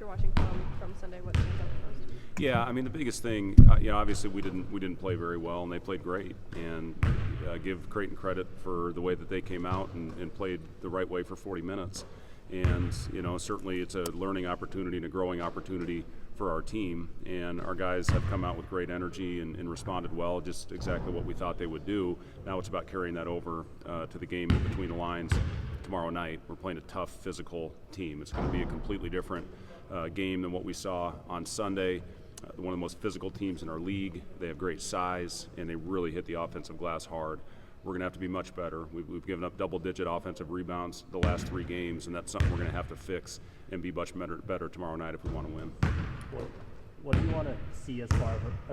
after watching from Sunday, what stands out the most? Yeah, I mean the biggest thing, obviously we didn't play very well, and they played great. And give Creighton credit for the way that they came out and played the right way for 40 minutes. And certainly it's a learning opportunity and a growing opportunity for our team. And our guys have come out with great energy and responded well, just exactly what we thought they would do. Now it's about carrying that over to the game in between the lines tomorrow night. We're playing a tough, physical team. It's going to be a completely different game than what we saw on Sunday. One of the most physical teams in our league. They have great size, and they really hit the offensive glass hard. We're going to have to be much better. We've given up double-digit offensive rebounds the last 3 games, and that's something we're going to have to fix and be much better tomorrow night if we want to win. What do you want to see as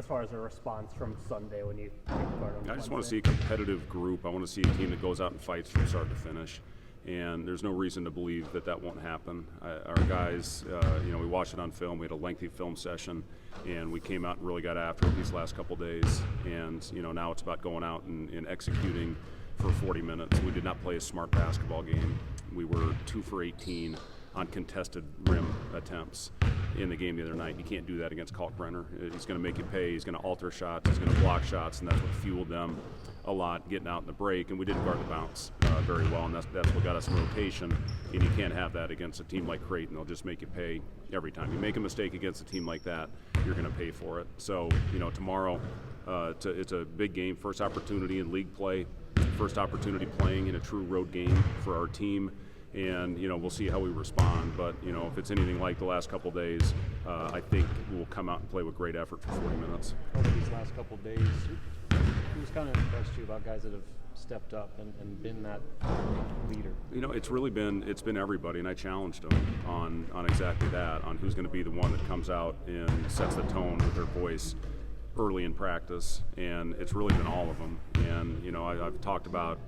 far as a response from Sunday when you take part on I just want to see a competitive group. I want to see a team that goes out and fights from start to finish. And there's no reason to believe that won't happen. Our guys, we watched it on film. We had a lengthy film session, and we came out and really got after it these last couple days. And now it's about going out and executing for 40 minutes. We did not play a smart basketball game. We were 2 for 18 on contested rim attempts in the game the other night. You can't do that against Kalkbrenner. He's going to make you pay. He's going to alter shots. He's going to block shots, and that's what fueled them a lot getting out in the break. And we didn't guard the bounce very well, and that's what got us in rotation. And you can't have that against a team like Creighton. They'll just make you pay every time. You make a mistake against a team like that, you're going to pay for it. So tomorrow it's a big game, first opportunity in league play, first opportunity playing in a true road game for our team. And we'll see how we respond, but if it's anything like the last couple days, I think we'll come out and play with great effort for 40 minutes. Over these last couple days, who's kind of impressed you about guys that have stepped up and been that leader? It's really been everybody, and I challenged them on exactly that, on who's going to be the one that comes out and sets the tone with their voice early in practice, and it's really been all of them. And I've talked about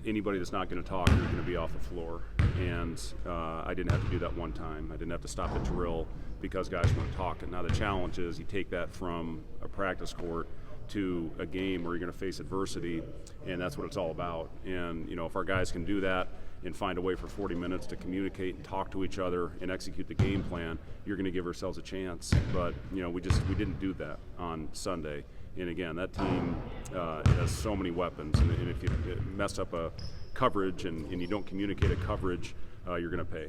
anybody that's not going to talk, you're going to be off the floor. And I didn't have to do that one time. I didn't have to stop the drill because guys weren't talking. Now the challenge is you take that from a practice court to a game where you're going to face adversity, and that's what it's all about. And if our guys can do that and find a way for 40 minutes to communicate and talk to each other and execute the game plan, you're going to give ourselves a chance. But we didn't do that on Sunday. And again, that team has so many weapons, and if you mess up a coverage and you don't communicate a coverage, you're going to pay.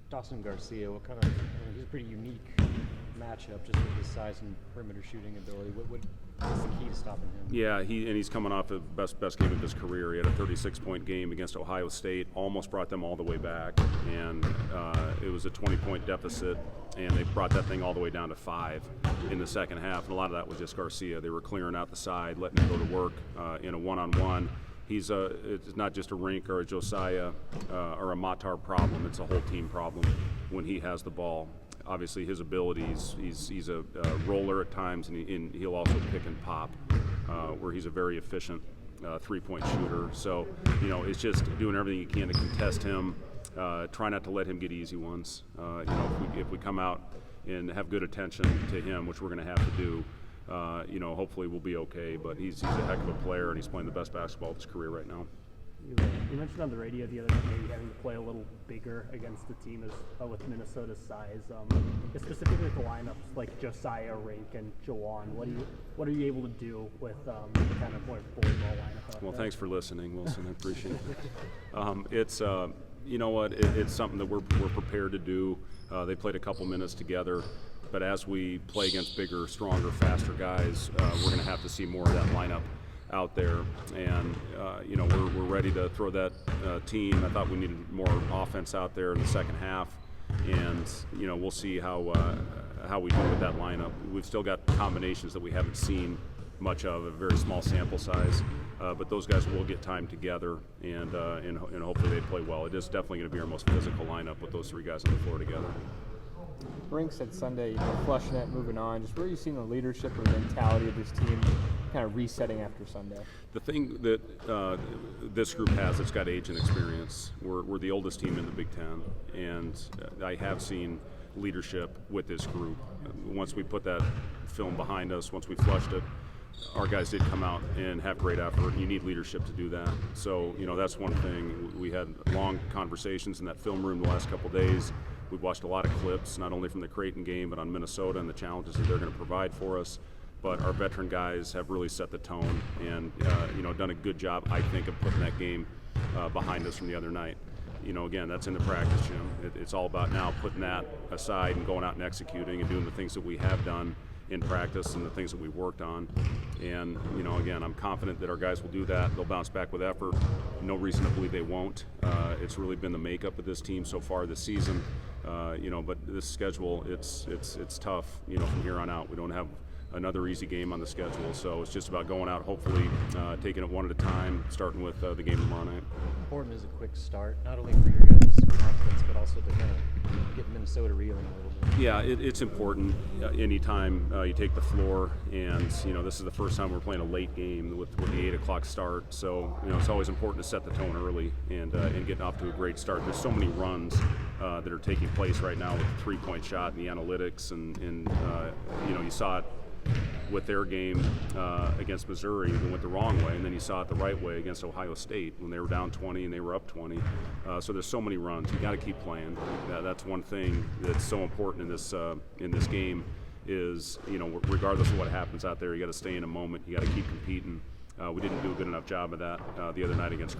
Dawson Garcia, he's a pretty unique matchup just with his size and perimeter shooting ability. What's the key to stopping him? Yeah, he's coming off the best game of his career. He had a 36-point game against Ohio State, almost brought them all the way back, and it was a 20-point deficit, and they brought that thing all the way down to 5 in the second half, and a lot of that was just Garcia. They were clearing out the side, letting him go to work in a one-on-one. It's not just a Rink or a Josiah or a Matar problem. It's a whole team problem when he has the ball. Obviously, his abilities, he's a roller at times, and he'll also pick and pop, where he's a very efficient three-point shooter. So, it's just doing everything you can to contest him. Try not to let him get easy ones. If we come out and have good attention to him, which we're going to have to do, hopefully we'll be okay. But he's a heck of a player, and he's playing the best basketball of his career right now. You mentioned on the radio the other night maybe having to play a little bigger against the team with Minnesota's size. Specifically with the lineups like Josiah, Rink, and Jawan, what are you able to do with kind of more bully ball lineup? Well, thanks for listening, Wilson. I appreciate it. It's it's something that we're prepared to do. They played a couple minutes together, but as we play against bigger, stronger, faster guys, we're going to have to see more of that lineup out there, and we're ready to throw that team. I thought we needed more offense out there in the second half, and we'll see how we do with that lineup. We've still got combinations that we haven't seen much of, a very small sample size, but those guys will get time together, and hopefully they play well. It is definitely going to be our most physical lineup with those 3 guys on the floor together. Rink said Sunday, flushing it, moving on. Just where are you seeing the leadership or mentality of this team kind of resetting after Sunday? The thing that this group has, it's got age and experience. We're the oldest team in the Big Ten, and I have seen leadership with this group. Once we put that film behind us, once we flushed it, our guys did come out and have great effort. You need leadership to do that. So, that's one thing. We had long conversations in that film room the last couple days. We've watched a lot of clips, not only from the Creighton game, but on Minnesota and the challenges that they're going to provide for us. But our veteran guys have really set the tone and, done a good job, I think, of putting that game behind us from the other night. Again, that's in the practice gym. It's all about now putting that aside and going out and executing and doing the things that we have done in practice and the things that we've worked on. And, again, I'm confident that our guys will do that. They'll bounce back with effort. No reason to believe they won't. It's really been the makeup of this team so far this season. But this schedule, it's tough, from here on out. We don't have another easy game on the schedule, so it's just about going out, hopefully taking it one at a time, starting with the game tomorrow night. Important is a quick start, not only for your guys' confidence, but also to kind of get Minnesota reeling a little bit. Yeah, it's important anytime you take the floor, and this is the first time we're playing a late game with the 8 o'clock start. So it's always important to set the tone early and getting off to a great start. There's so many runs that are taking place right now with the 3-point shot and the analytics, and you saw it with their game against Missouri. They went the wrong way, and then you saw it the right way against Ohio State when they were down 20 and they were up 20. So there's so many runs. You got to keep playing. That's one thing that's so important in this game is, regardless of what happens out there, you got to stay in a moment. You got to keep competing. We didn't do a good enough job of that the other night against